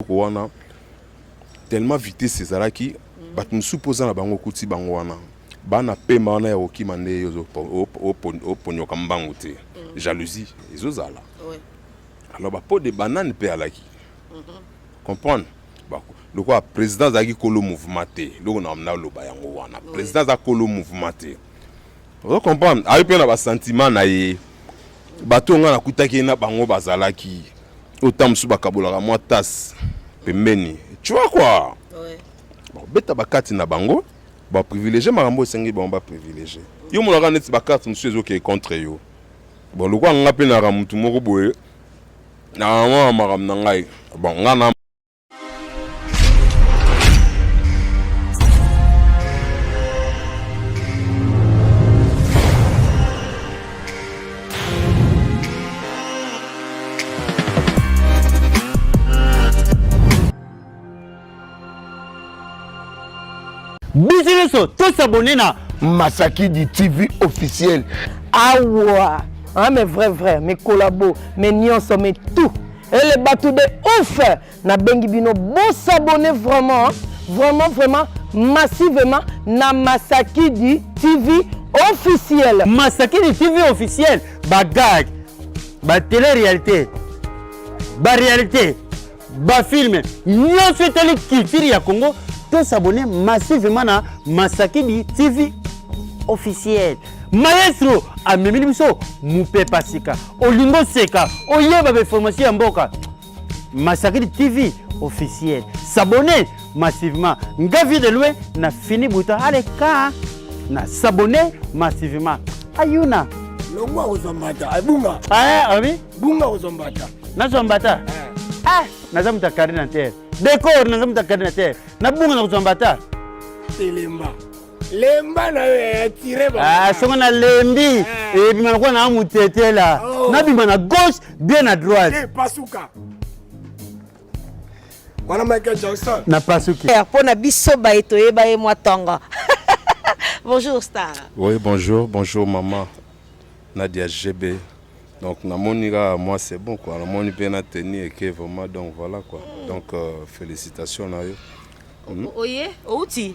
wana tellement vitesse cezalaki bato mosusu na bango kuti bango wana bana pema wana ya okima nde oponyoka mbangu te jalousie ezozala alors bapo de banane pe alaki comprendre le quoi président azalaki kolo mouvement te loko na amna loba yango wana président za kolo mouvement te vous comprendre ayi pe na ba sentiment na ye bato nga na kutaki na bango bazalaki autant musu bakabolaka mwa tasse pembeni tu vois quoi bon beta bakati na bango ba privilégier makambo esengi bango ba privilégier yo monaka neti bakati musu ezoke contre yo bon lokwa nga pe na mutu moko boye na mwa makambo na ngai bon nga na Business, tous s'abonner na Masaki du TV officiel. Ah ouais, hein, mais vrai, mes collabos, mes nions, mais tout. Et les bateaux de ouf. Na Bengibino, bon s'abonner vraiment, hein, vraiment, massivement na Masaki du TV officiel. Masaki du TV officiel, bagag, ba télé-réalité, ba réalité, ba film, nions fait télé culture ya Congo. Tous s'abonner massivement à Masaki du TV officiel. Maestro, à Memilibiso, Moupe Pasika, Olingo Seka, Oyeba formation en Boka. Masaki du TV officiel. S'abonner massivement. Ngavi de loin, na fini bouton. Allez, ka, na s'abonner massivement. Ayuna. Longwa ozombata, bunga. Ah, oui? Bunga ozombata. Na zombata. Ah, na zamuta karina terre. Décor na zamuta karina terre. Na bunga na zombata. Lemba. Lemba na tiré ba. Ah, songa na lembi. Et puis maintenant na mutete là. Na bima na gauche, bien à droite. Eh, pasuka. Wana Michael Jackson. Na pasuki. Pour na biso ba etoye ba e mwatonga. Bonjour Star. Oui, bonjour maman. Nadia GB. Donc Namonika, moi c'est bon quoi. Namoni bien a tenu et que vraiment donc voilà quoi. Donc félicitations na yo. Oye, outi.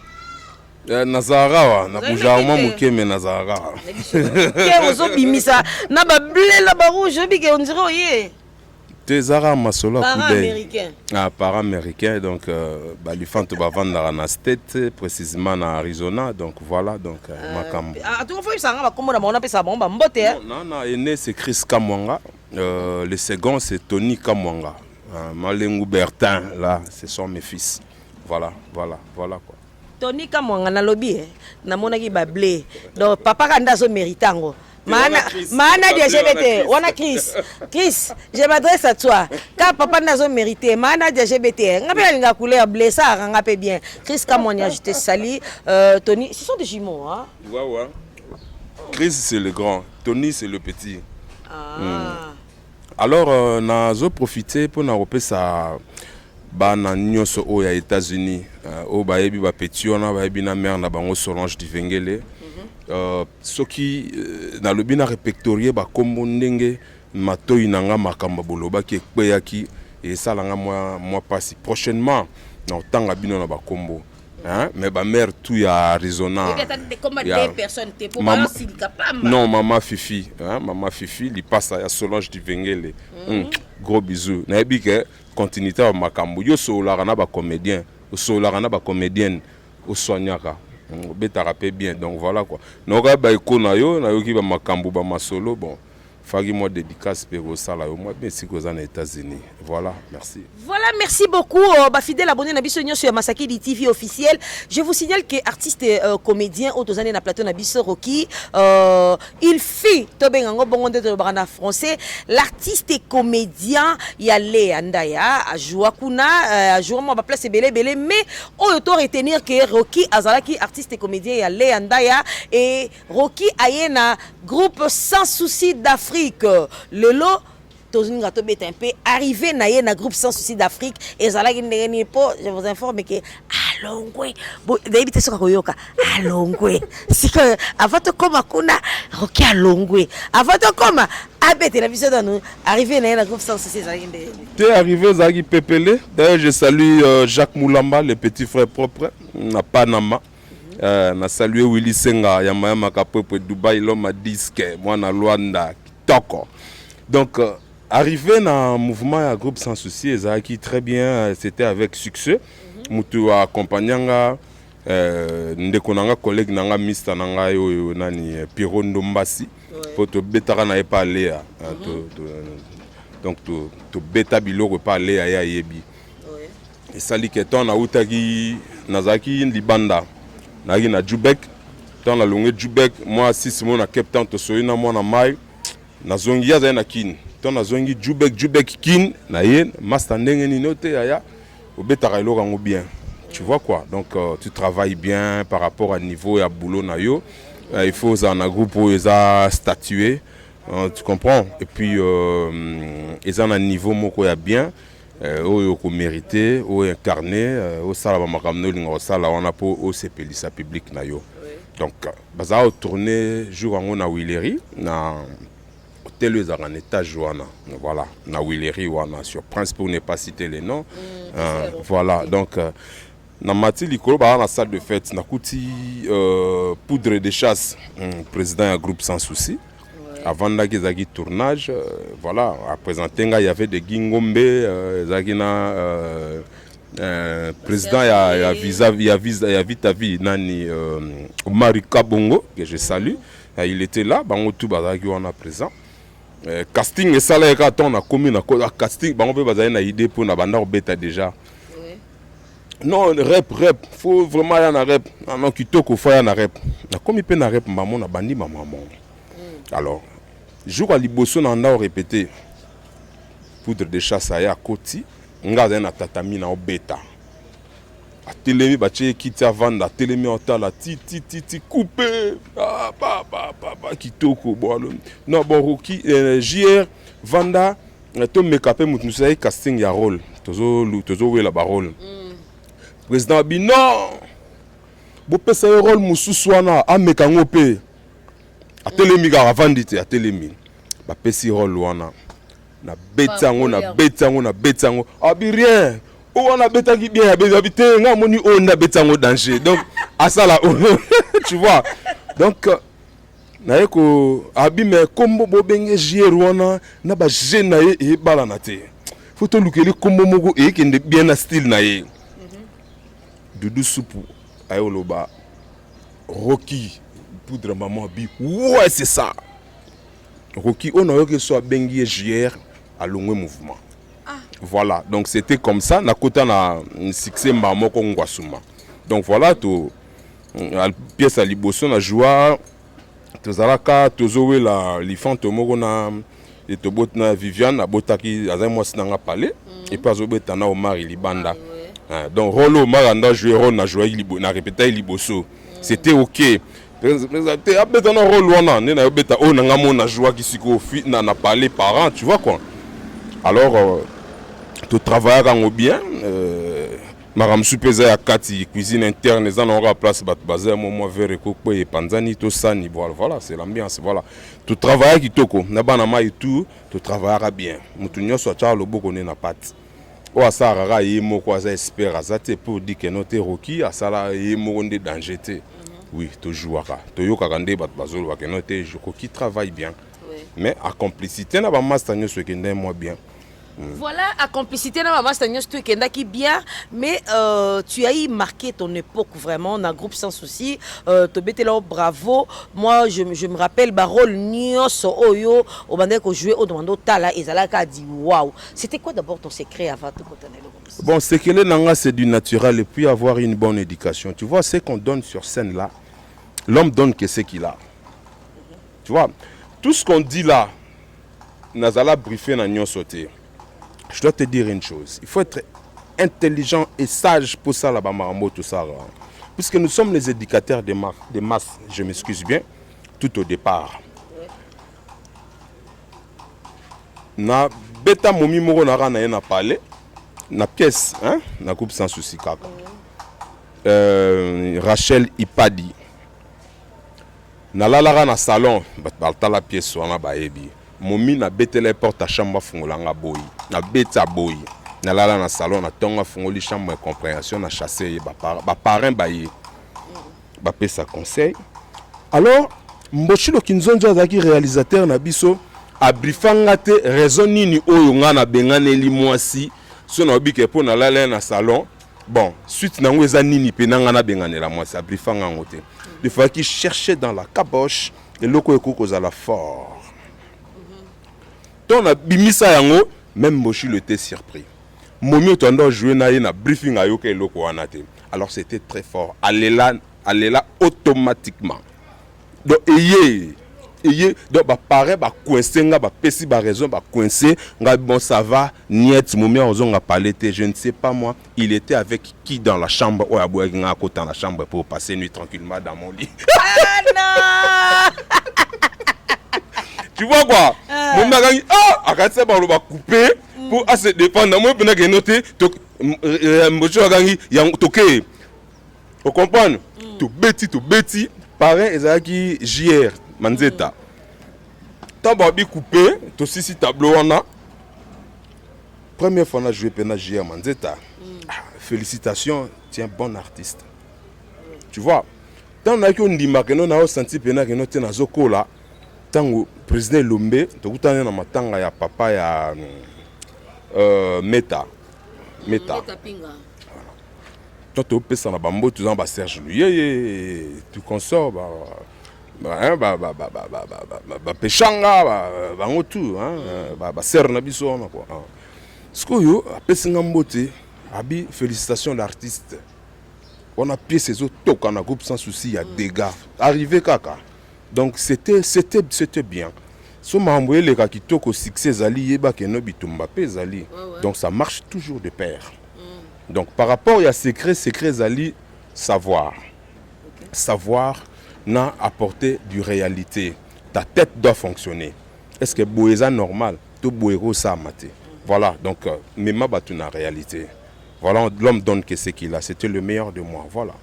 Nazara na bujauma mukeme Nazara. Ke ozo bimisa na ba bleu la ba rouge bike on dirait oye. Tezara masolo américain. Ah, para américain donc balifante ba vendre na state précisément na Arizona donc voilà donc makambo. Ah tu vois ça va comme on appelle ça bon ba mbote. Non, aîné c'est Chris Kamwanga, le second c'est Tony Kamwanga. Malengu Bertin là, ce sont mes fils. Voilà quoi. Tony Kamwanga na lobby na monaki ba blé. Donc papa kanda zo méritango. Mana dia GBT, on a Chris, je m'adresse à toi. Car papa n'a pas mérité, mana dia GBT. Nga pe nga couleur bleu ça nga pe bien. Chris Kamonia, je te salue. Tony, ce sont des jumeaux hein. Ouais. Chris c'est le grand, Tony c'est le petit. Alors nazo profiter pour na repé ça bana nyonso o ya États-Unis o ba yebi ba petit ona ba yebi na mère na bango Solange Divengele. Soki na lobi na répertorier ba kombo ndenge matoyi nanga makamba boloba ki ekpeyaki et ça langa moi passi prochainement na tanga bino na ba kombo hein mais ba mère tout ya Arizona non maman Fifi hein maman Fifi li passe ya Solange Divengele gros bisous na yebi ke continuité ba makambo yo so la na ba comédien so la na ba comédienne o soignaka beta rappé bien donc voilà quoi noka ba ikona yo na yoki ba makambo ba masolo bon fagi moi dédicace pour ça là moi bien si aux États-Unis voilà merci beaucoup ba fidèle abonné na biso sur Masaki di TV officiel. Je vous signale que artiste comédien autozane na plateau na biso Rocky il fit tobengango bongonde de bana français l'artiste et comédien Yale Andaya a joué kuna a joué moi ba place belé mais on doit retenir que Rocky azalaki artiste et comédien Yale Andaya et Rocky ayena groupe Sans Souci d'Afrique. Le lot tozinga to beta un peu arrivé na groupe Sans Souci d'Afrique et zala ki ndenge ni po je vous informe que alongwe nayebi te soka koyoka alongwe sika avant tokoma kuna Rocky alongwe avant tokoma abetela biso dano arrivé na ye na groupe sans souci ezalaki ndenge T'es arrivé ezalaki pepele. D'ailleurs je salue Jacques Moulamba, le petit frère propre na Panama. Na salué Willy Senga Yamayama Kapwepo Dubaï l'homme à disque moi na Luanda Kitoko. Donc arrivé dans mouvement à groupe sans souci ezalaki très bien, c'était avec succès. Mutu accompagnanga ndeko nanga collègue nanga Mr nanga yo nani Piro Ndombasi pour te betara na pas aller donc to beta biloko pas aller ya yebi. Et sali que ton na utaki nazaki libanda nagi na Jubek ton na longue Jubek moi 6 mois na Cape Town to soyina moi na mai na zongi ya na kin ton na zongi Jubek kin na ye master ndenge ni note ya obetara iloko ngo bien. Tu vois quoi? Donc tu travailles bien par rapport à niveau et à boulot na yo. Il faut ça un groupe où ils a statué. Tu comprends? Et puis ils ont un niveau moko ya bien où ils mérité, où incarné, où ça la makamno lingo ça la on a pour au CPLI sa public na yo. Donc baza tourner jour en na Willery na hôtel les en étage wana. Voilà, na Willery wana sur Prince pour ne pas citer les noms. Voilà, donc na mati likolo ba na salle de fête na kuti poudre de chasse président du groupe sans souci avant la gezagi tournage voilà à présenter il y avait des Gingombe zagina président ya vite vie nani Marika Bongo que je salue il était là bango tout bazaki wana présent casting et ça là quand on a commis na casting bango pe bazali na idée pour na banda obeta déjà. Non, rep, faut vraiment y en a rep. Non, kitoko faut y en a rep. Na comme il peut na rep maman na bandi maman. Alors, jour à liboso na nda répéter. Poudre de chasse à Koti, ngaza na tatami na obeta. A telemi ba che kiti avanda, telemi otala ti coupé. Ah pa kitoko bon. Non bon Rocky JR Vanda to mekapé mutu sai casting ya rôle. Tozo we la parole. Président bi non bopesa rôle mususu wana amekango pe atelemi ka avandite atelemi ba pesi rôle wana na betango abi rien o wana betaki bien habité nga moni o na betango danger donc asala tu vois donc na yeko abi me kombo bobenge jier wana na ba jeune na ye e bala na te faut to lukeli kombo moko e kende bien na style na ye. Doudou Soupou, Ayoloba, Rocky, poudre maman bi, ouais c'est ça. Rocky, on a eu que soit Bengi JR à longue mouvement. Voilà, donc c'était comme ça. Na kota na succès maman kongwasuma. Donc voilà, tout pièce à liboso na joie. Tozalaka tozowe la lifante moko na et tobot na Viviane abotaki azai sinanga palais et pas obeta na Omar Libanda. Donc Rolo Maranda joué rôle na joué libo na répéter liboso c'était OK présenté abeta na rôle wana na obeta o na ngamo na joie qui siko na parler parents tu vois quoi alors tu travailles en bien maram supeza ya kati cuisine interne za na ora place bat bazé moi vers kokpo et panzani to sani voilà c'est l'ambiance voilà tu travailles kitoko na bana mai tout tu travailleras bien mutu nyoso cha loboko ne na pati o asara ye moko aza espère azate pour dire que notre Rocky asala ye moko de danger te oui to jouera to yoka nde bat bazolo ba que notre Rocky travaille bien mais à complicité na ba master nyo ce que ndem moi bien. Voilà, à complicité, qui bien, mais tu as marqué ton époque vraiment dans un groupe sans souci. Tu là, bravo. Moi, je me rappelle, Barol Nyos Oyo, au moment où je jouais au Domando Tala, et Zalaka a dit waouh. C'était quoi d'abord ton secret avant de continuer le groupe? Bon, c'est que le nanga c'est du naturel et puis avoir une bonne éducation. Tu vois, ce qu'on donne sur scène là, l'homme donne que ce qu'il a. Tu vois, tout ce qu'on dit là, Nazala briefé na Nyos sauté. Je dois te dire une chose, il faut être intelligent et sage pour ça là-bas, tout ça. Puisque nous sommes les éducateurs des masses, je m'excuse bien, tout au départ. Na beta momi moro na rana na parler, na pièce, hein, na groupe sans souci kaka. Rachel Ipadi. Nalalaka na salon, batala pièce wana baebi. Momi na betele porte à chambre fungolanga boy. Na beta boy. Nalala na salon na tonga fungoli chambre de compréhension na chasser ba parrain baye. Ba pesa conseil. Alors, Mboshilo Kinzonzo azaki réalisateur na biso abrifanga te raison nini oyo nga na benganeli mwasi so na obike po na lala na salon. Bon, suite nango eza nini pe nanga na benganela mwasi abrifanga ngote. Il fallait qu'il cherchait dans la caboche et loko ekoko za la fort. Ton a bimisa yango même Mboshilo était surpris. Momi tondo jouer na ye na briefing ayoka eloko wana te. Alors c'était très fort. Allez là automatiquement. Donc donc ba paraît ba coincé nga ba pesi ba raison ba coincé nga bon ça va niet momi ozonga parler te je ne sais pas moi il était avec qui dans la chambre ou aboua nga à côté dans la chambre pour passer nuit tranquillement dans mon lit. Ah non. Tu vois quoi? Mon mari dit ah akatse ba lo ba couper pour à se défendre moi pena que noter to mocho gangi ya toke. Vous comprenez? To beti pareil ezaki JR Manzeta. Tant babi coupé, to sisi tableau on a. Première fois on a joué pena JR Manzeta. Félicitations, tu es un bon artiste. Tu vois? Tant on a qu'on dit que nous avons senti pena que nous t'es na zokola. Tant le président Lombe, to kutana na matanga ya papa ya Meta. Toi tu peux ça na bambo tu en bas Serge Louye tu consort pechanga bango tout hein ser na biso on quoi ce que yo apesinga mbote abi félicitations l'artiste on a pied ses autres toka na groupe sans souci il y a dégâts arrivé kaka donc c'était bien so mamboye le ka kitoko succès zali yeba ke no bitumba pe zali donc ça marche toujours de pair. Donc par rapport à secret zali savoir. Savoir n'a apporté du réalité. Ta tête doit fonctionner. Est-ce que boeza normal to boero ça maté. Voilà, donc mema batuna réalité. Voilà, l'homme donne que ce qu'il a, c'était le meilleur de moi. Voilà.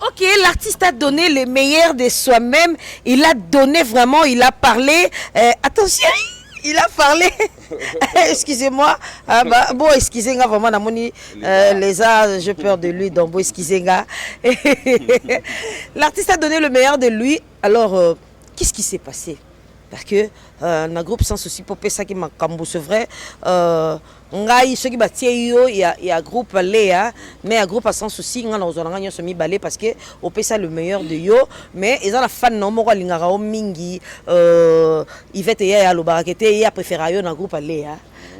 Ok, l'artiste a donné le meilleur de soi-même. Il a donné vraiment, il a parlé. Attention, il a parlé. Excusez-moi. Bon, excusez-moi, vraiment, les arts, j'ai peur de lui, donc bon, excusez-moi. L'artiste a donné le meilleur de lui. Alors, qu'est-ce qui s'est passé? Parce que un groupe sans souci pour ça qui m'a cambo, c'est vrai. Ngai ceux qui battaient il y a groupe Léa, mais un groupe sans souci on a gagné ce mi balé parce que au ça le meilleur de yo, mais ils ont la fan non moi lingara o mingi Yvette ya lo barakete ya préféré un groupe Léa.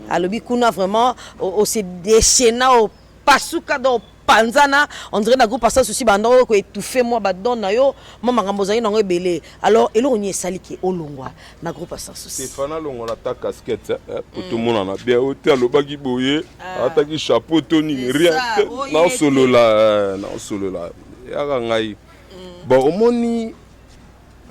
Alobi kuna vraiment au se déchaîna au pasuka do panzana on dirait un groupe sans souci bando ko étouffé moi ba don na yo mama ngamboza ino ebele alors elo on y saliki olongwa na groupe sans souci Stéphane longola ta casquette pour tout le monde na bien hôtel lo bagi boye ataki chapeau toni rien na solo là ya ngai bon omoni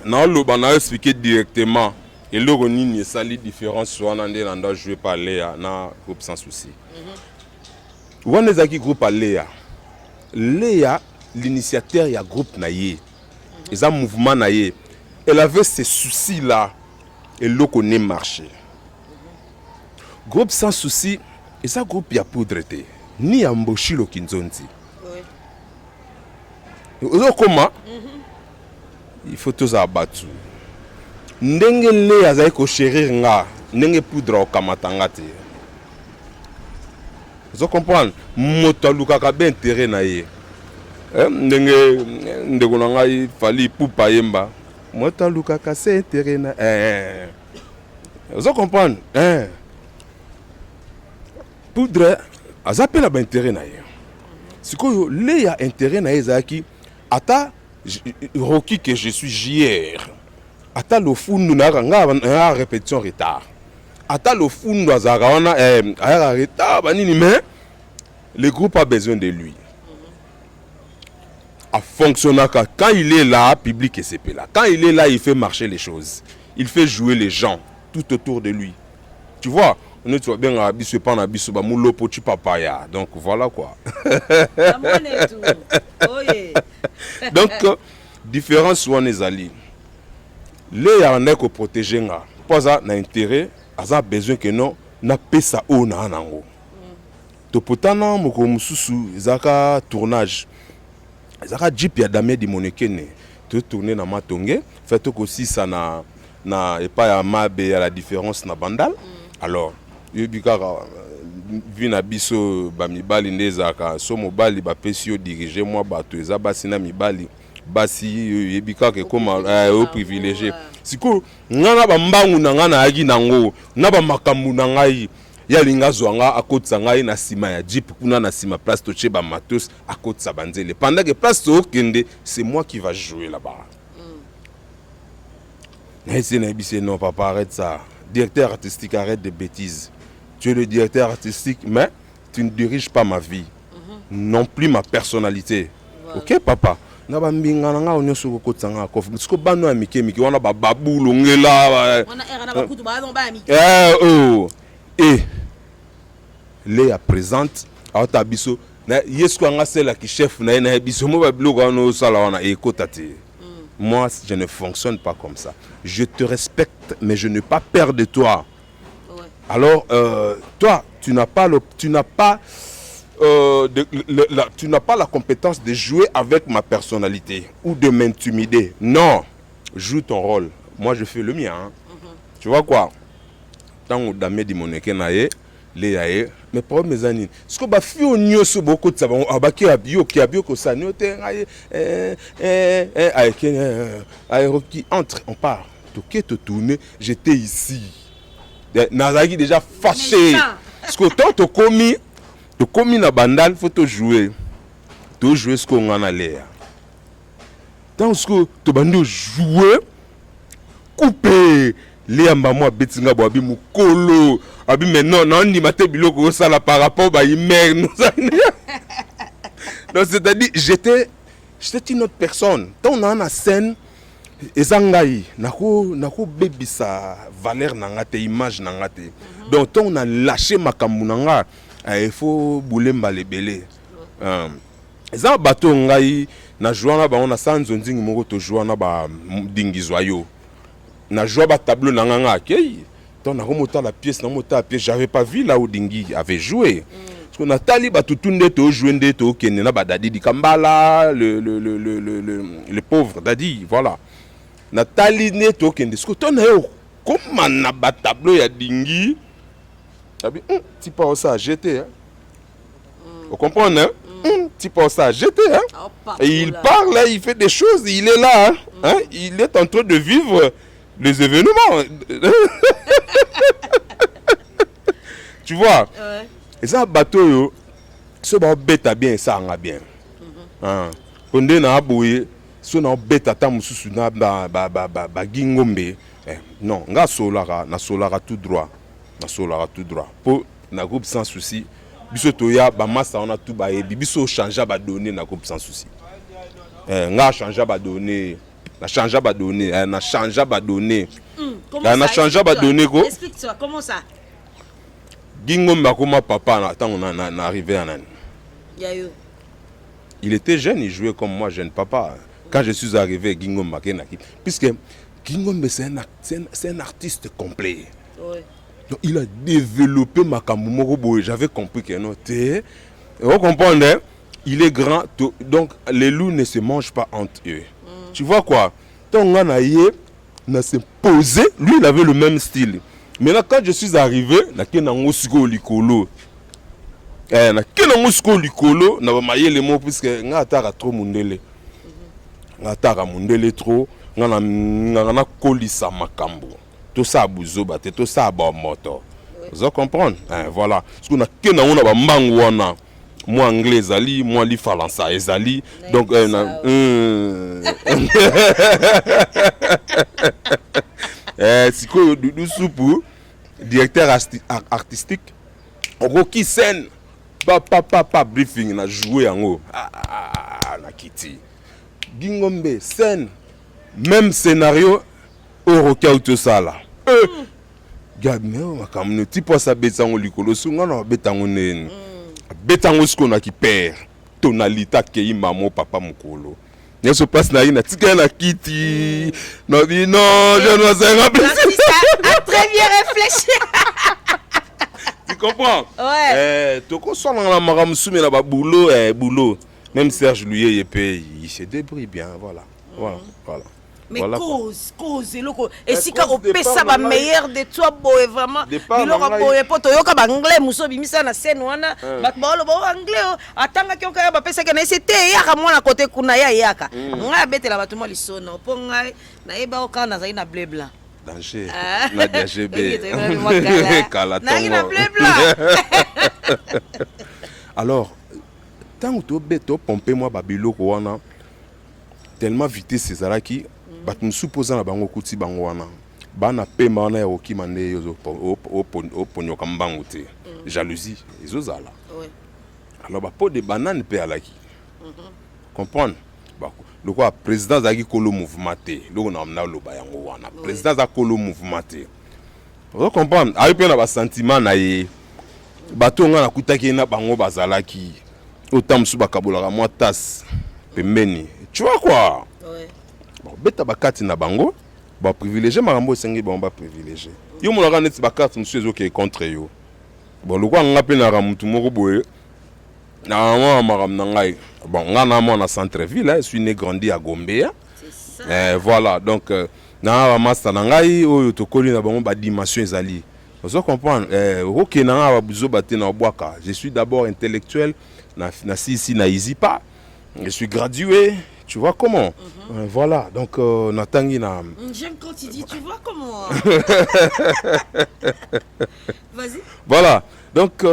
na lo bana expliquer directement et le nini sali différence soit na ndé na jouer par Léa na groupe sans souci wana zaki groupe Léa Léa, l'initiateur, il y a groupe naïe. Ils ont un mouvement naïe. Elle avait ces soucis-là. Et l'eau connaît marché. Groupe sans souci, et ça groupe il y a poudre. Ni à Mboshilo Kinzonzi. Comment? Il faut tous abattre. Ndenge Léa zaiko chérir nga. Ndenge poudre au kamatangate. Vous comprenez? Moto lukaka ben intérêt na ye. Ndenge na ngai fali pupa yemba. Moto lukaka c'est intérêt na vous comprenez? Poudre azapela ben intérêt na ye. Sikoyo le ya intérêt na ye zaki ata Rocky que je suis JR. Ata lo fundu na nga répétition retard. Ata le fond d'Azaraona mais le groupe a besoin de lui. A fonctionner quand il est là, public et c'est là. Quand il est là, il fait marcher les choses. Il fait jouer les gens tout autour de lui. Tu vois, on est bien à Abisso, pas à Abisso, Moulo Pochi Papaya. Donc voilà quoi. Donc différence wana ezali le ya ndeko ko protéger nga poza na intérêt aza besoin que non na pesa o na nango to potana moko mususu zaka tournage zaka jeep ya Damien di Monekene to tourner na Matonge fait ko sisa na epa ya mabe ya la différence na bandal alors yebikaka vu na biso ba mibali ndezaka so mobali ba pesio diriger moi bato eza basi na mibali basi yebikaka koma au privilégié siko ngana ba mbangu na ngana agi nango na ba makambu na ngai ya linga zwanga akotsa ngai na sima ya jeep kuna na sima place to cheba matos akotsa banzele pendant que place to kende c'est moi qui va jouer là-bas. Non, papa, arrête ça. Directeur artistique, arrête de bêtises. Tu es le directeur artistique, mais tu ne diriges pas ma vie. Non plus ma personnalité. Voilà. Ok, papa? Et les présente à Tabiso. Moi, je ne fonctionne pas comme ça. Je te respecte, mais je n'ai pas peur de toi. Ouais. Alors, toi, tu n'as pas la compétence de jouer avec ma personnalité ou de m'intimider. Non, joue ton rôle. Moi, je fais le mien. Hein. Tu vois quoi? Tant que Damien di Monekene nae, les aïe, mais pour mes amis, ce que bafi au nyoso beaucoup de savon, abaki abio qui abio ko sa nyote qui entre, on part. Toqué te tourner, j'étais ici. Nazaki déjà fâché. Parce que tant te commis na bandal, faut te jouer. Te jouer ce qu'on en a l'air. Tant que te bando jouer, couper. Les ambamoi betinga bo abi mukolo abi maintenant non ni maté biloko ça là par rapport ba imer nous. Donc c'est-à-dire j'étais une autre personne. Tant on a na scène ezangai nako bebisa valeur nangate image nangate. Donc tant on a lâché makambu nanga il faut boulemba lebele. Ezan bato ngai na joana ba on a sanzo ndingi moko to joana ba dingizwayo. Na joie ba tableau na nganga akei donc na remonter la pièce na monter la pièce j'avais pas vu là où Dingi avait joué parce qu'on a tali ba tutunde to jouer nde to kende na ba Dadi di Kambala le pauvre Dadi voilà na tali ne to kende ce que ton yo comment na ba tableau ya Dingi abi ti pas ça jeter hein vous comprenez hein ti pas ça jeter hein et il parle là il fait des choses il est là hein il est en train de vivre les événements. Tu vois? Ouais. Et ça, bateau, ce bête à bien, ça en a bien. Quand on a aboué, ce n'a bête à tam sous na gingombe. Non, na solara tout droit. Na solara tout droit. Pour na groupe sans souci. Biso toya ba massa on a tout ba et biso changer ba donner na groupe sans souci. Nga changer ba donner. Na changé ba donner, na changé ba donner. Na changé ba donner quoi? Explique-toi, comment ça? Gingomba comme papa na tant on a arrivé à Nan. Il était jeune, il jouait comme moi jeune papa. Quand je suis arrivé Gingomba Kenaki puisque Gingomba c'est un artiste complet. Ouais. Donc il a développé Makambo boy, j'avais compris que non té. Vous comprenez? Il est grand donc les loups ne se mangent pas entre eux. Tu vois quoi? Tant on a s'est posé, lui il avait le même style. Mais là quand je suis arrivé, na kenango siko likolo. Na kenango siko likolo, na ba maye les mots puisque nga ataka trop mundele. Nga ataka mundele trop, nga na kolisa makambo. Tout ça buzoba, tout ça ba moto. Vous comprenez? Voilà. Parce qu'on a kenango na ba mbangu wana. Moi anglais ezali, moi li français ezali. Donc siko du soupu directeur artistique Rocky Sen papa briefing na jouer yango na kiti Gingombe scène même scénario au Rocky auto sala gagne makamno tipo sa betango likolo sunga na betango nene betango ce qu'on a qui perd tonalité qui maman papa mukolo ne se passe na ina tika na kiti non non je ne sais pas a très bien réfléchi. tu comprends ouais toko sona la maram soumi na ba boulot boulot même Serge lui il se débrouille bien voilà mais voilà cause loko et si ka opesa ba meilleur de toi boy vraiment biloko boy poto yoka ba anglais muso bimisa na scène wana ba bolo ba anglais atanga ki oka ba pesa ke na c'était yaka mwana côté kuna ya yaka nga betela batu mo lisono po ngai na yeba oka na zaina bleu blanc danger na DGB kala na bleu blanc. alors tant que tu pomper moi ba biloko wana tellement vitesse ezalaki bato musupoza na bango kuti bango wana bana pema wana ya okima nde yozo oponyoka mbangu te jalousie ezozala alors bapo de banane pe alaki comprendre loko président azalaki kolo mouvement te loko na loba yango wana président azalaki kolo mouvement te ozo comprendre ayi mpe na basentiment na ye bato nga nakutaki na bango bazalaki autant mosusu bakabolaka mwa tasse pembeni tu vois quoi bon beta bakati na bango ba privilégier makambo esengi bango ba privilégier yo monaka neti bakati mosusu ezoke contre yo bon lokwa nga mpe naka mutu moko boye na mwa makambo na ngai bon nga na mwa na centre-ville je suis né grandi à Gombe voilà donc na bamasta na ngai oyo tokoli na bango badimension ezali ozo comprendre okende na nga babuzoba te na obwaka je suis d'abord intellectuel na sisi na izipa je suis gradué. Tu vois comment voilà, donc Natangi na... J'aime quand tu dis, tu vois comment. Vas-y. Voilà, donc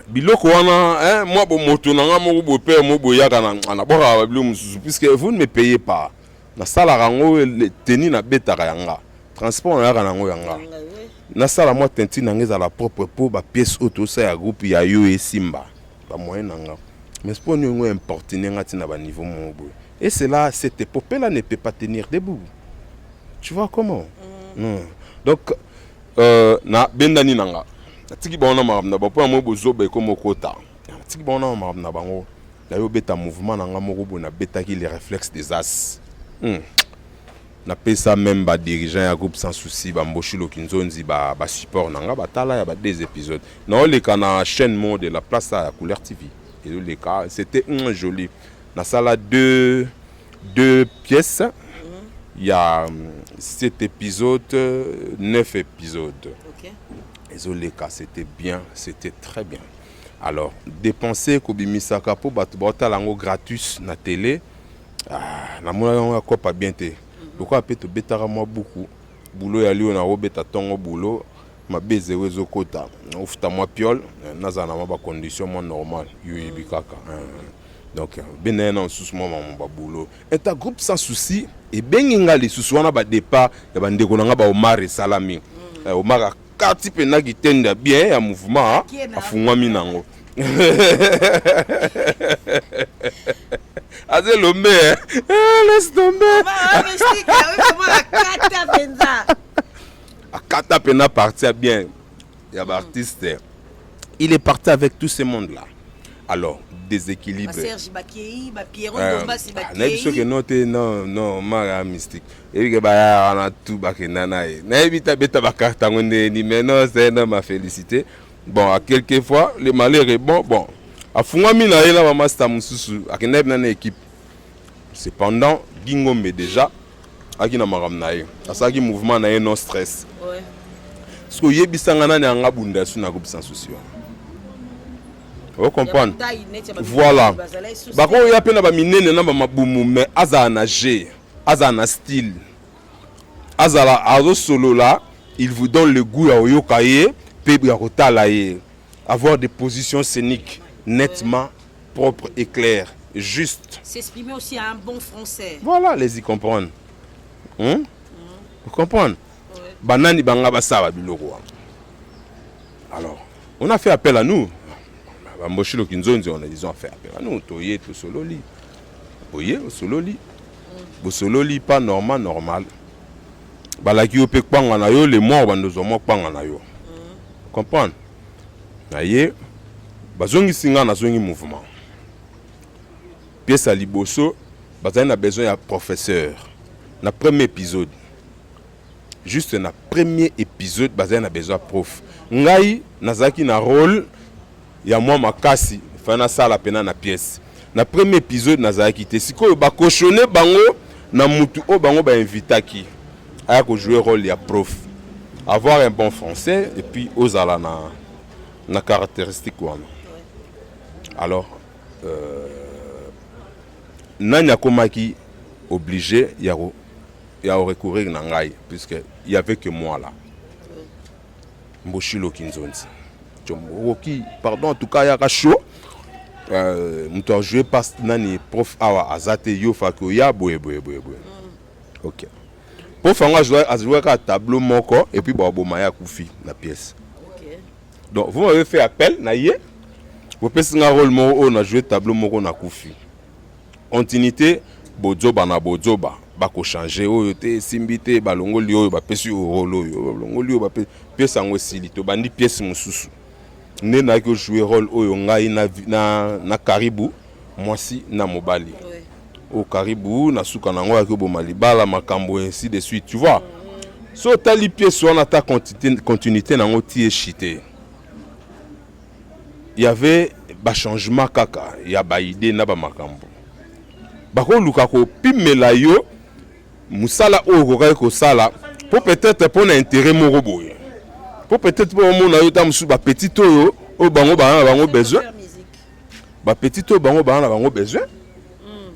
biloko wana moi bon moto nanga mo bo père mo boyaka na boka babilo mususu puisque vous ne me payez pas. Na sala rango teni na betaka yanga. Transport na yaka nango yanga. Na sala moi tenti nanga za la propre pour ba pièce auto ça ya groupe ya yo et Simba. Ba moyen nanga. Mais c'est pas nous importer à bas niveau mon boy. Et c'est là cette épopée là ne peut pas tenir debout. Tu vois comment donc na bendani nanga. Tiki bona marabna ba po mo bozo be comme kota. Tiki bona marabna bango. La yo beta mouvement nanga moko bo na beta ki les réflexes des as. Na pesa même ba dirigeant ya groupe sans souci ba mboshilo kinzonzi ba support nanga ba tala ya ba des épisodes. Na le kana chaîne mode de la place à Couleur TV. Et les cas, c'était joli. Dans ça là deux pièces. Il y a 7 épisodes, 9 épisodes. OK. Et les cas, c'était bien, c'était très bien. Alors, dépenser Kobimisaka pour battre lango gratis na télé. Na mona ko pas bien té. Pourquoi peut te betara moi beaucoup. Boulot ya liona robeta tongo boulot. Ma beze wezo kota ofuta moi piole naza na ba condition moi normal yuibi kaka donc benena sous moi ba boulot et ta groupe sans souci et benginga les sous wana ba départ ya ba ndeko nanga ba Omar Salami Omar kati pe na gitenda bien ya mouvement afungwa minango Azé l'homme laisse tomber Akata Pena partir bien. Il y a artiste. Il est parti avec tout ce monde-là. Alors, déséquilibre. Serge Bakei, Pierrot Dombas, Bakei. Non, Mara mystique. Et que bah on a tout bakena N'habite beta bakata ni mais non, c'est un ma félicité. Bon, à quelques fois, le malheur est bon. À Fungami na ela mama sta mususu, akeneb na équipe. Cependant, Gingombe déjà akina maram na ye. Asaki mouvement na ye non stress. Ouais. Parce que yebisanga na anga bunda su na groupe sans souci. Vous comprenez? Voilà. Bako ya pena ba minene na ba mabumu mais azana G, azana style. Azala azo solo là, il vous donne le goût à oyokaye, pe ya kotala ye. Avoir des positions scéniques nettement propres et claires, juste. S'exprimer aussi à un bon français. Voilà, les y comprendre. Vous comprenez? Banani banga basaba biloko. Alors, on a fait appel à nous. Bamboshilo kinzonzi on a dit on fait appel à nous. Toye to sololi. Oye sololi. Bo sololi pas normal. Balaki ope kwanga na yo les morts bandozo mo kwanga na yo. Comprendre? Aye bazongi singa na zongi mouvement pièce à liboso bazali na besoin ya professeur na premier épisode juste na premier épisode bazali na besoin ya prof ngai nazaki na rôle ya moi makasi fana sala pena na pièce na premier épisode nazaki te sikoyo bakoshone bango na mutu o bango ba invitaki aya ko jouer rôle ya prof avoir un bon français et puis ozala na caractéristique wana alors nani akomaki obligé ya recourir na ngai puisque il y avait que moi là Mboshilo Kinzonzi Roki pardon en tout cas ya chaud mutu a joué pas nani prof awa azate yo fako ya boye OK prof anga jouer ka tableau moko et puis bo maya kufi na pièce OK donc vous m'avez fait appel na yé vous pensez un rôle moko on a joué tableau moko na kufi continuité bozoba na bozoba bako changer oyo te simbité balongoli oyo ba pesi rôle oyo balongoli oyo ba pièce ngo silito bandi pièce mususu né na ko jouer rôle oyo ngai na Karibu mwasi na mobali au Karibu na suka nango ya ko bomali bala makambo ainsi de suite tu vois so tali pièce on ata continuité nango tie chité il y avait ba changement kaka ya ba idée na ba makambo bako luka ko pimela yo musala oyo kokaki kosala po peut-être pour na intérêt moko boye po peut-être pour mona yo ta musu ba petit oyo o bango bango besoin ba petit oyo bango bango besoin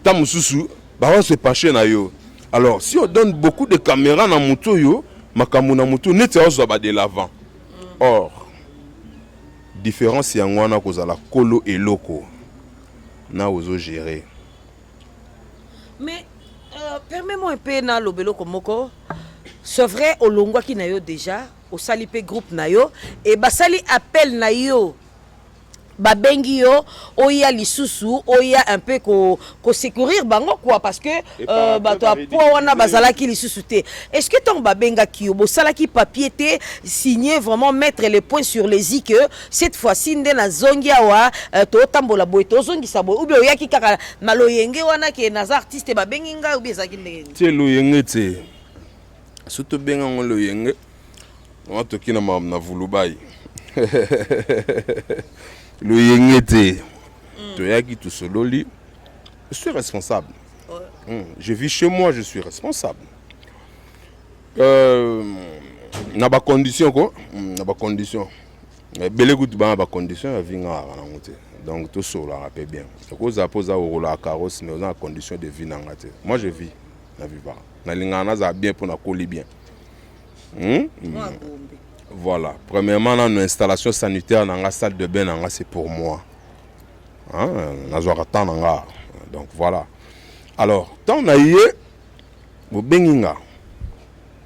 ta mususu ba se pencher na yo alors si on donne beaucoup de caméras na moto yo makambo na moto neti ozo ba de l'avant or différence ya ngwana kozala kolo eloko na ozo gérer. Mais permets-moi un peu na lobelo komoko. C'est vrai au longwa ki na yo déjà au salipe groupe na yo et basali appel na yo babengi yo oya lisusu oya un peu ko secourir bango quoi parce que bato po wana bazala ki lisusu te. Est-ce que ton babenga ki yo bo sala ki papier te signer vraiment mettre les points sur les i que cette fois-ci nde na zongi awa to tambola boy to zongi sabo ou bien oya ki kaka na loyenge wana ke na artiste babengi nga ou bien zaki ndenge te loyenge te surtout benga ngo loyenge on to kina na vulubai le yengete toyaki tout sololi je suis responsable je vis chez moi je suis responsable na ba condition ko na ba condition belé gout ba condition vinga na ngote donc tout solo rappelle bien cause à poser au la carrosse mais dans condition de vie na ngate moi je vis na vivre na lingana za bien pour na coller bien voilà. Premièrement, dans l'installation sanitaire dans la salle de bain, c'est pour moi. Donc voilà. Alors, tant on a eu, au Benginga,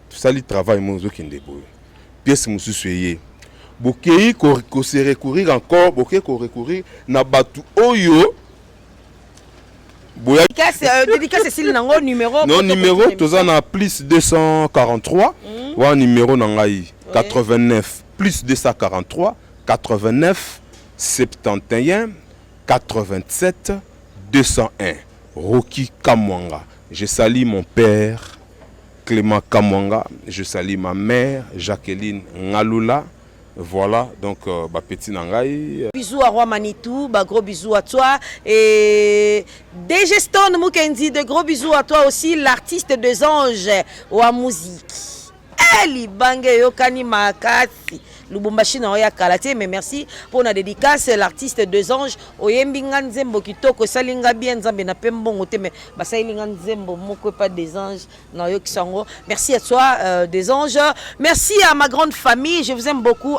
tout ça, le travail, moi, je ne débrouille. Pièce, je suis Bokei, qu'on se recourir encore, Bokei, qu'on recourir, na batu oyo. Dédicace Cécile Nango numéro. Non, numéro, tout ça, na plus 243. Ou un numéro nangaï. 89 plus 243 89 71 87 201 Roki Kamwanga. Je salue mon père Clément Kamwanga, je salue ma mère Jacqueline Ngalula. Voilà, donc bah petit nangai. Bisous à Roi Manitou, bah gros bisous à toi et DG Stone Mukendi, de gros bisous à toi aussi, l'artiste des anges ou à musique. Libange yokani makasi Lubumbashi na oya kalate mais merci pour la dédicace l'artiste deux anges oyembi nganzembo kitoko salinga bien nzambe na pembongo te mais basalinga nzembo moko pas des anges na yokisango merci à toi des anges merci à ma grande famille je vous aime beaucoup